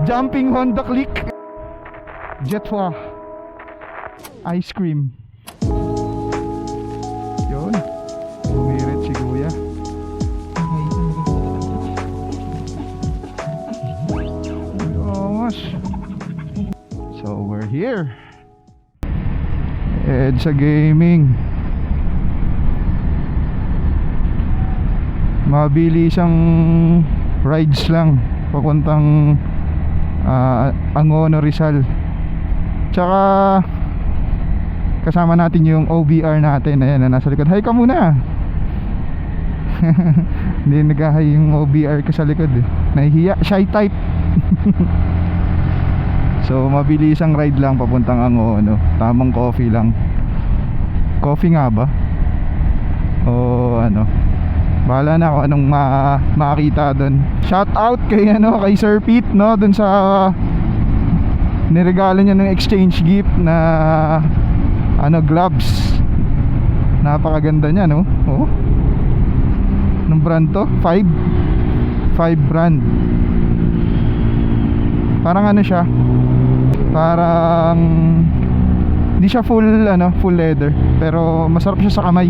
Jumping Honda Click. Jetwa ice cream. Yun, umirit si kuya. Gosh. So we're here, EDSA Gaming. Mabilis ang rides lang papuntang Angono, Rizal. Tsaka kasama natin yung OBR natin. Ayan, nasa likod. Hi ka muna. Hindi nag-hi yung OBR ka sa likod eh. Nahihiya, shy type. So mabilis ang ride lang papuntang Angono. Tamang coffee lang. Coffee nga ba? O ano, bahala na kung anong makakita doon. Shout out kay kay Sir Pete, no, doon sa niregalo niya ng exchange gift na gloves. Napakaganda niya, no? Oh. Anong brand to? Five brand. Parang siya. Parang hindi siya full leather, pero masarap siya sa kamay.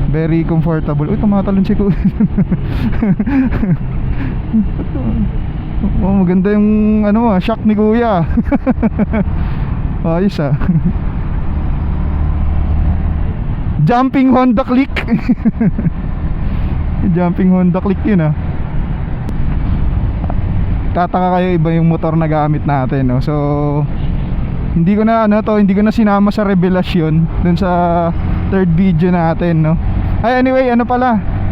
Very comfortable. Uy, tumatalon si kuya. Oh, maganda yung shock ni kuya. Ayos ah. Jumping Honda Click. Jumping Honda Click yun ah. Tataka kayo, iba yung motor na gamit natin, no? So hindi ko na sinama sa revelasyon dun sa third video natin, no? Ay, anyway,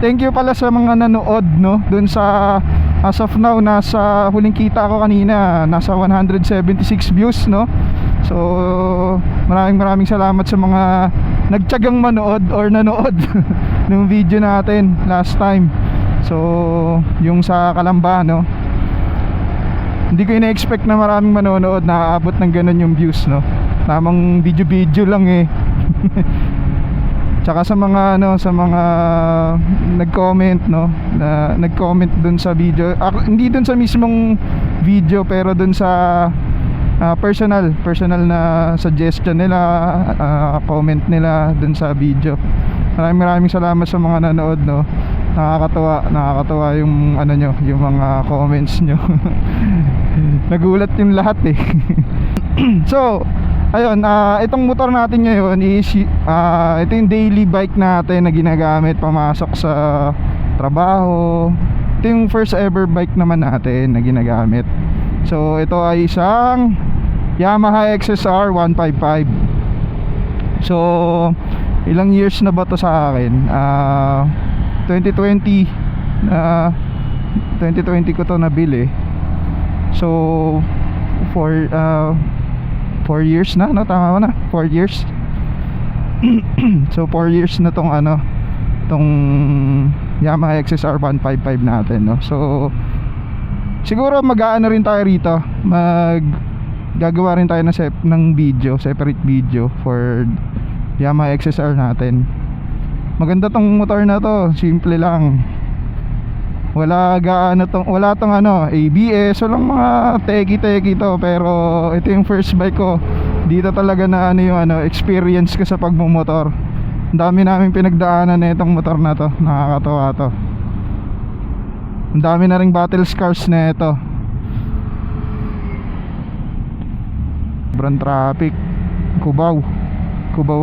thank you pala sa mga nanood, no? Dun sa, as of now, nasa huling kita ko kanina, nasa 176 views, no? So maraming salamat sa mga nagtiyagang manood or nanood ng video natin last time. So yung sa Kalamba, no? Hindi ko ina-expect na maraming manonood, naaabot ng ganun yung views, no? Tamang video lang eh. Tsaka sa mga nag-comment, no, na nag-comment dun sa video, hindi dun sa mismong video, pero dun sa personal na suggestion nila, comment nila dun sa video. Maraming salamat sa mga nanood, no. Nakakatawa yung yung mga comments nyo. Nagulat yung lahat eh. So ayun, itong motor natin ngayon is ito yung daily bike natin na ginagamit pamasok sa trabaho. Ito yung first ever bike naman natin na ginagamit. So ito ay isang Yamaha XSR 155. So ilang years na ba to sa akin? 2020 ko to nabili. So 4 years na, no? Tama ba na? 4 years. So 4 years na tong Yamaha XSR 155 natin, no? So siguro mag-aano rin tayo rito, gagawa rin tayo ng video, separate video for Yamaha XSR natin. Maganda tong motor na to, simple lang. Wala tong ABS, walang mga teki to, pero ito yung first bike ko. Dito talaga na experience ko sa pagmumotor. Ang dami naming pinagdaanan na itong motor na to. Nakakatawa to. Ang dami na ring battle scars na ito. Sobrang traffic. Cubao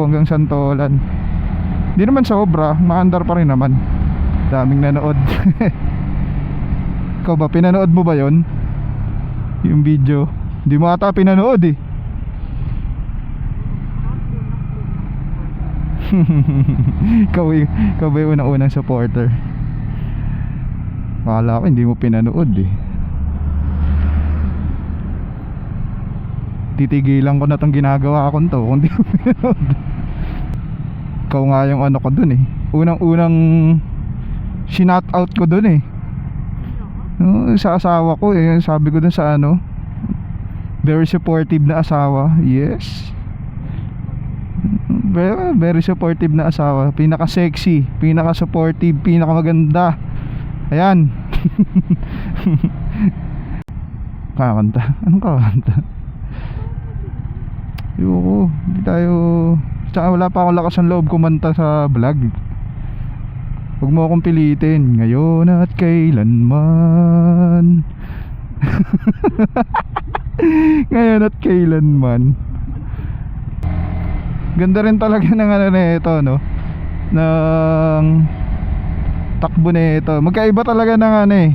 hanggang Santolan. Hindi naman sobra, maandar pa rin naman. Daming nanood. Ikaw ba, pinanood mo ba yon? Yung video? Hindi mo ata pinanood eh. Ikaw ba yung unang supporter? Akala ko hindi mo pinanood eh. Titigilan ko na tong ginagawa ko to kung di mo pinanood. Ikaw nga yung ko dun eh. Unang shinout out ko dun eh. Sa asawa ko eh. Sabi ko dun sa very supportive na asawa. Yes, very supportive na asawa. Pinaka sexy, pinaka supportive, pinaka maganda Ayan. Kakanta. Anong kakanta? Ayoko, hindi tayo. Tsaka wala pa akong lakas ng loob kumanta sa vlog. Huwag mo akong pilitin. Ngayon at kailanman. Ngayon at kailanman. Ganda rin talaga ng ano na ito, no? Ng takbo na ito. Magkaiba talaga ng ano eh.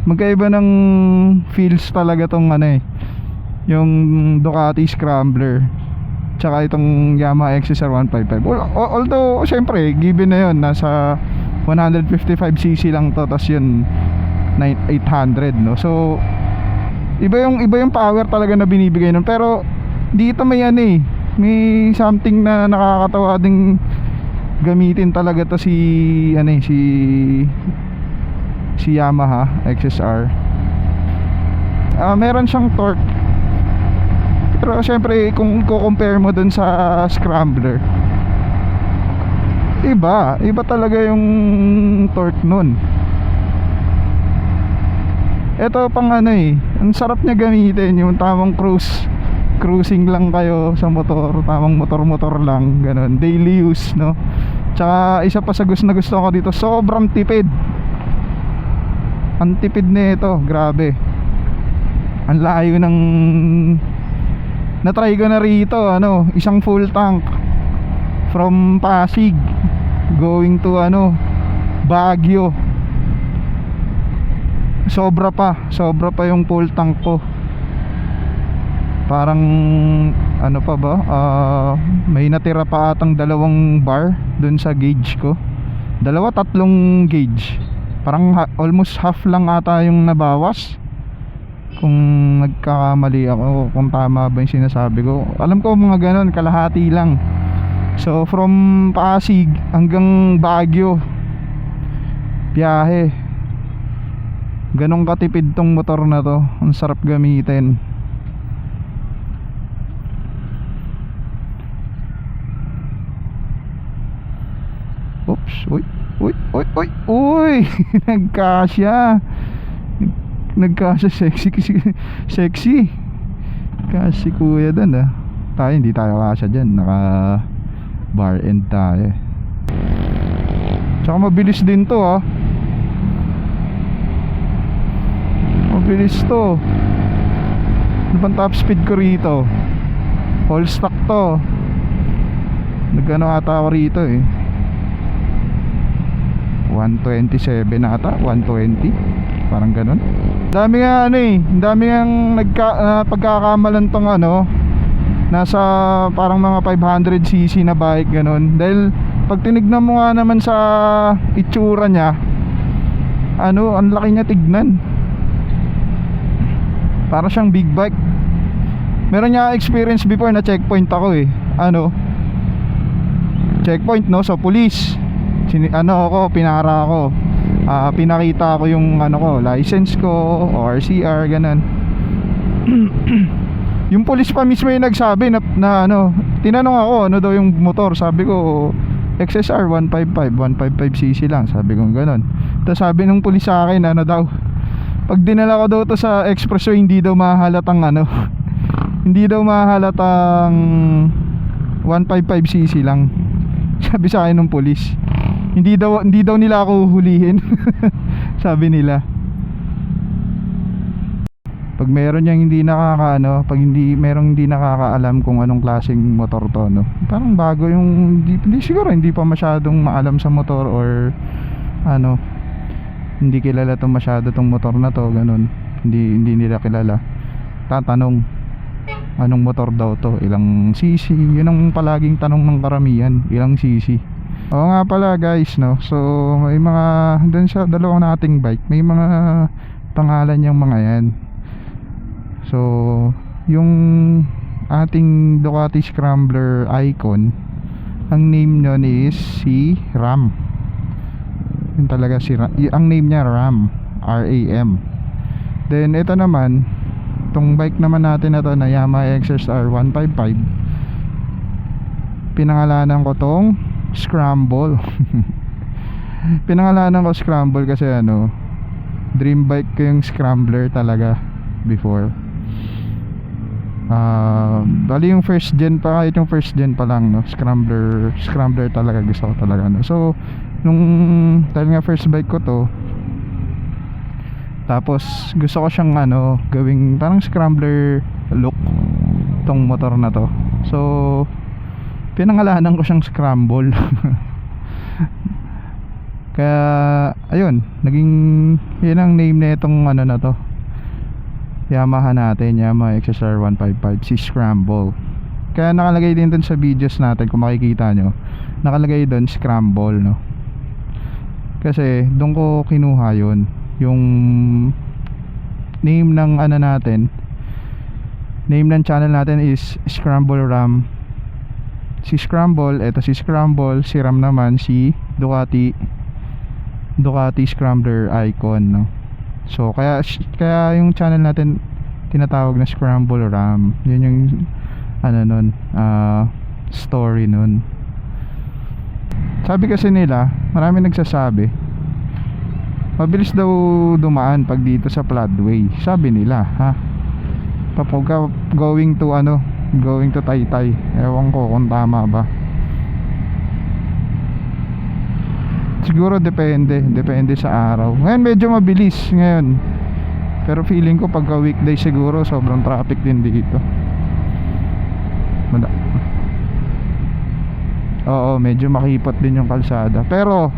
Magkaiba ng feels talaga tong ano eh. Yung Ducati Scrambler tsaka itong Yamaha XSR 155. Although syempre given na yun, nasa 155cc lang to, tas yun 800, no? So iba yung power talaga na binibigay nun. Pero dito may ano eh, may something na nakakatawa ding gamitin talaga to si ano eh, si Yamaha XSR. Meron siyang torque. Pero syempre kung compare mo dun sa Scrambler, iba talaga yung torque nun. Ito pang ano eh, ang sarap niya gamitin, yung tamang cruising lang kayo sa motor, tamang motor lang, ganun, daily use, no? Tsaka isa pa sa gusto ko dito, sobrang tipid. Ang tipid na ito, grabe. Ang layo ng na-try ko na rito, ano, isang full tank from Pasig going to ano, Baguio. Sobra pa yung full tank ko. Parang ano pa ba, may natira pa atang 2 bar dun sa gauge ko. 2-3 gauge. Parang almost half lang ata yung nabawas, kung nagkakamali ako, kung tama ba yung sinasabi ko. Alam ko mga ganon, kalahati lang. So from Pasig hanggang Baguio biyahe. Ganong katipid tong motor na to. Ang sarap gamitin. Oops, uy. Nagkasya. Sexy. Kasi kuya dun ah. Tayo hindi tayo kasya dyan. Naka bar end tayo. Tsaka mabilis din to ah. Mabilis to. Ano bang top speed ko rito? All stock to. Nagano ata ako rito eh, 127 ata, 120, parang ganun. Dami nga ano eh, dami nga pagkakamalan tong ano, nasa parang mga 500cc na bike ganun. Dahil pag tinignan mo nga naman sa itsura niya, ano, ang laki niya tignan. Para siyang big bike. Meron niya experience before na checkpoint ako eh. Ano, checkpoint no, so police. Pinara ako. Pinakita ko yung ano ko, license ko, ORCR, ganun. Yung police pa mismo yung nagsabi na ano, tinanong ako ano daw yung motor. Sabi ko XSR 155cc lang, sabi ko ganun. Tapos sabi nung police sa akin ano daw, pag dinala ko daw to sa expressway, hindi daw mahalatang ano, hindi daw mahalatang 155cc lang. Sabi sa akin ng police. Hindi daw nila ako huhulihin. Sabi nila. Pag meron yang hindi nakakaano, pag merong hindi nakakaalam kung anong klaseng motor to, no. Parang bago yung hindi siguro hindi pa masyadong maalam sa motor, or ano, hindi kilala tong masyado tong motor na to, ganun. Hindi nila kilala. Tatanong anong motor daw to, ilang cc, yun ang palaging tanong ng karamihan, ilang cc. Oo nga pala guys, no. So may mga dun sa dalawang nating bike, may mga pangalan yung mga yan. So yung ating Ducati Scrambler Icon, ang name nun is si Ram. Yun talaga si Ram, ang name niya Ram, RAM. Then ito naman, tong bike naman natin na to na Yamaha XSR 155, pinangalanan ko tong Scramble. Pinangalanan ko Scramble kasi ano, dream bike ko yung scrambler talaga before. Bali yung first gen pa, kahit yung first gen pa lang, no, scrambler talaga gusto ko talaga, no. So nung dahil nga first bike ko to, tapos gusto ko siyang ano, gawing parang scrambler look tong motor na to. So pinangalanan ko siyang Scramble. Kaya ayun, naging yun ang name na itong ano na to, Yamaha natin, Yamaha XSR 155, si Scramble. Kaya nakalagay din dun sa videos natin, kung makikita nyo, nakalagay dun Scramble, no. Kasi doon ko kinuha yun, yung name ng ano natin, name ng channel natin is Scramble Ram. Si Scramble, eto si Scramble, si Ram naman si Ducati Scrambler Icon, no. So kaya yung channel natin tinatawag na Scramble Ram. Yun yung ano nun, story nun. Sabi kasi nila, marami nagsasabi mabilis daw dumaan pag dito sa floodway. Sabi nila, ha, kapag going to Taytay. Ewan ko kung tama ba. Siguro depende sa araw. Ngayon medyo mabilis ngayon, pero feeling ko pagka weekday siguro sobrang traffic din dito. Oo, medyo makipot din yung kalsada. Pero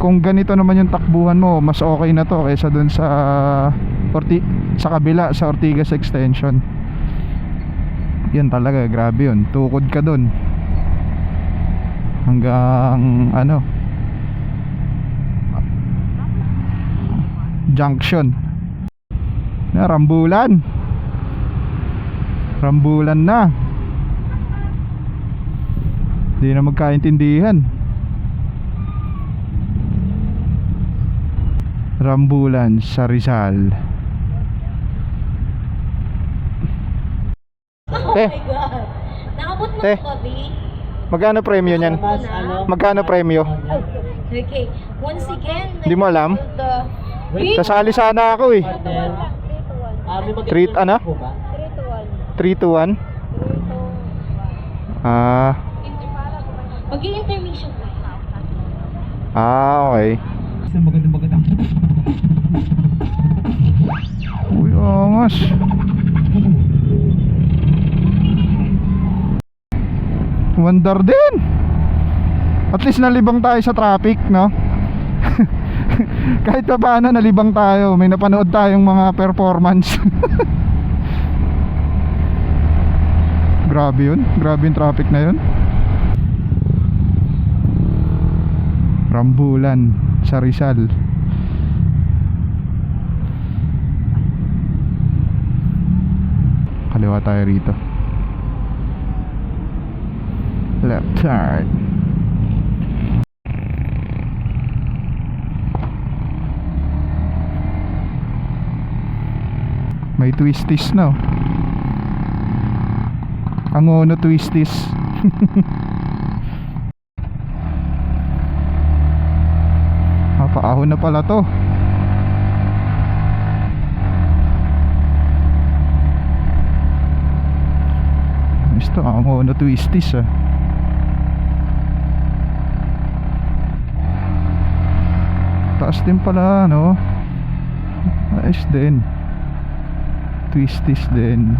kung ganito naman yung takbuhan mo, mas okay na to kaysa dun sa kabila, sa Ortigas Extension. Yun talaga, grabe yun. Tukod ka dun hanggang ano, junction na Rambulan na. Hindi na magkaintindihan. Rambulan sa Rizal. Oh my God! Nakabot mo Te. ko, Bobby? Magkano premyo niyan? Magkano premyo? Okay, once again, Di mo alam? the Kasali sana ako eh. 3 ano? 3 to 1. Mag-i-intermission ko. Okay. Magandang. Uy, angas. Wonder din. At least nalibang tayo sa traffic, no? Kahit pa paano nalibang tayo. May napanood tayong mga performance. Grabe yun. Grabe yung traffic na yun. Rambulan sa Rizal. Kaliwa tayo rito. Left turn. May twisties na, oh. Ang ono twisties. Paahon na pala to. Ito, ang ono twisties, ah. Taas din pala, no? Ayos din. Twisties din.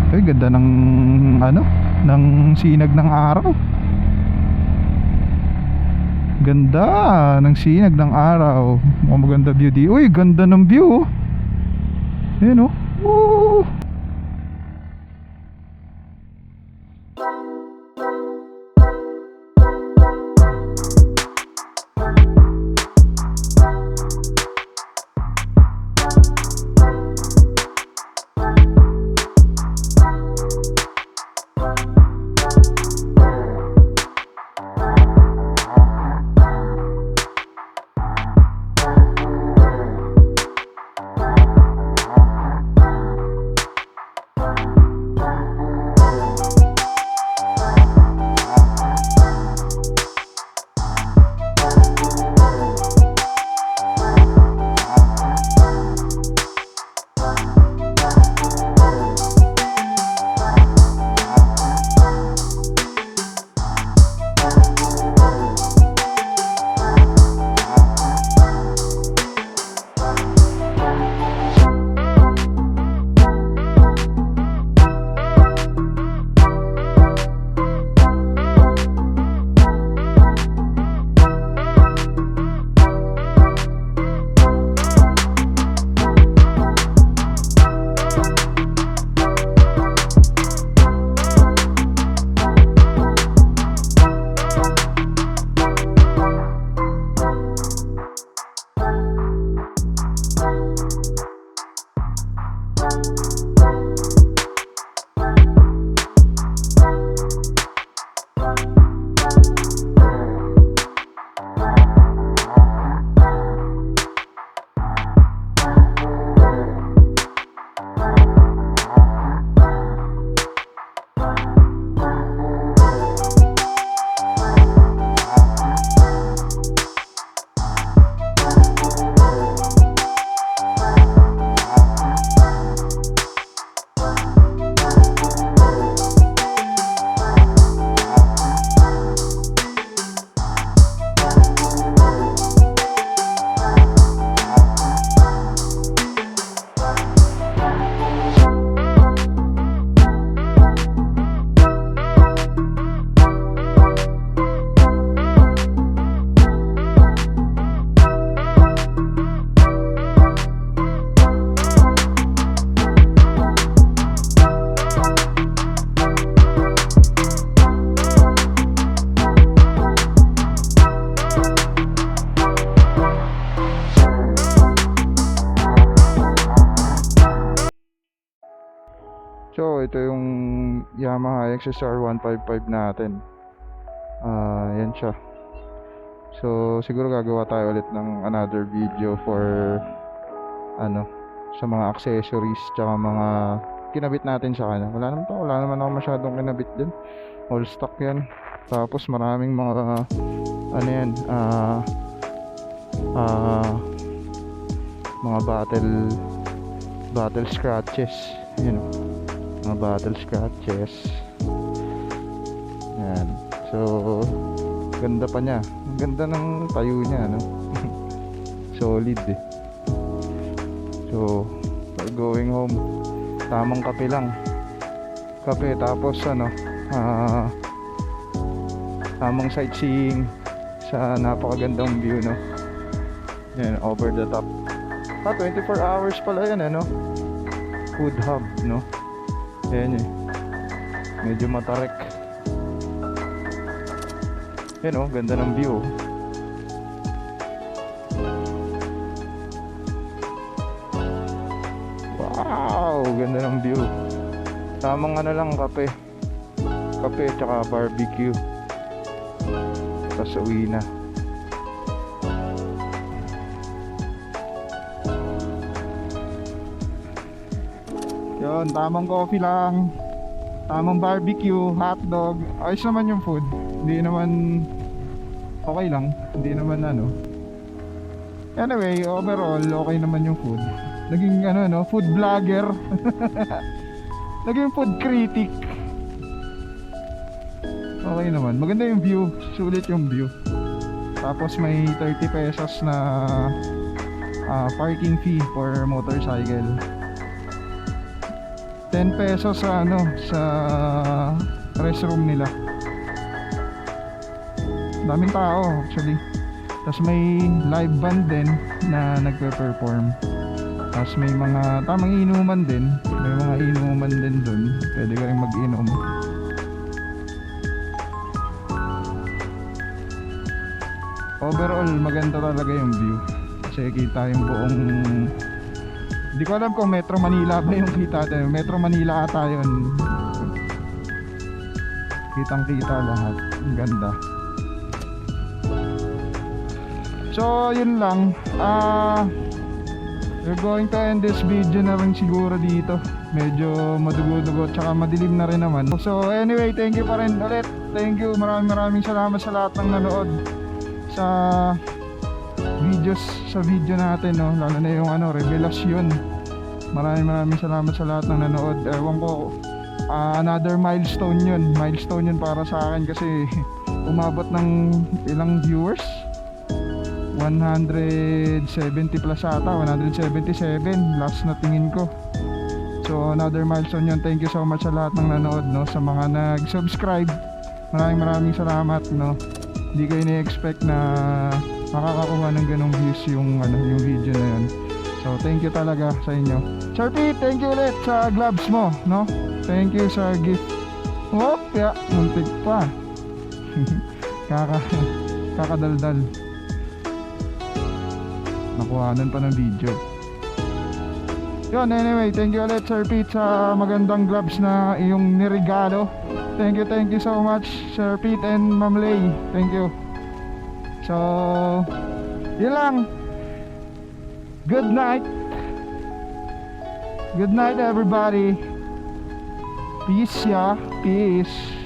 Ay, ganda ng ano, ng sinag ng araw. Ganda ng sinag ng araw. Mukhang maganda view di. Uy, ganda ng view. Ayan, oh. Woo! So, ito yung Yamaha XSR 155 natin. Yan siya. So, siguro gagawa tayo ulit ng another video for sa mga accessories tsaka mga kinabit natin sa kanya. Wala naman ako masyadong kinabit din. All stock yan. Tapos maraming mga mga battle scratches. Yun, mga battle scratches. Yan. So, ganda pa niya. Ang ganda ng tayo niya, no? Solid eh. So, going home, tamang kape lang. Kape, tapos tamang sightseeing sa napakagandang view, no? Yan, over the top. 24 hours pala yan, ano? Food hub, no? Yan eh. Medyo matarek. Yan oh, ganda ng view. Wow, ganda ng view. Tamang lang, kape. Kape tsaka barbecue. Tapos uwi na. Yun, tamang coffee lang. Tamang barbecue, hotdog. Ayos naman yung food. Hindi naman okay lang. Hindi naman Anyway, overall okay naman yung food. Naging food vlogger. Naging food critic. Okay naman. Maganda yung view. Sulit yung view. Tapos may 30 pesos na parking fee for motorcycle. 10 pesos sa sa restroom nila. Daming tao actually. Tapos may live band din na nagpe-perform. Tapos may mga tamang inuman din. May mga inuman din dun. Pwede ka rin mag-inom. Overall, maganda talaga yung view. Kasi kita yung buong... Hindi ko alam kung Metro Manila ba yung kita tayo. Metro Manila ata yun. Kitang kita lahat. Ang ganda. So, yun lang. We're going to end this video na rin siguro dito. Medyo madugo-dugo tsaka madilim na rin naman. So anyway, thank you pa rin ulit. Thank you, maraming salamat sa lahat ng nanood sa video natin, no? Lalo na yung revelasyon. Maraming salamat sa lahat ng nanood. Ewan ko, another milestone yun. Milestone yun para sa akin kasi umabot ng ilang viewers, 170 plus ata, 177 last na tingin ko. So another milestone yun. Thank you so much sa lahat ng nanood, no? Sa mga nag-subscribe, maraming salamat, no? Hindi ko ini-expect na makakakuha ng ganong views yung video na yun. So thank you talaga sa inyo. Sir Pete, thank you ulit sa gloves mo, no? Thank you sa gift. Oh, kaya muntik pa. Kakadaldal. Nakuhanan pa ng video. Yun, anyway, thank you ulit Sir Pete sa magandang gloves na iyong niregalo. Thank you so much Sir Pete and Ma'am Lay. Thank you. So, yun lang. Good night. Good night everybody. Peace ya. Peace.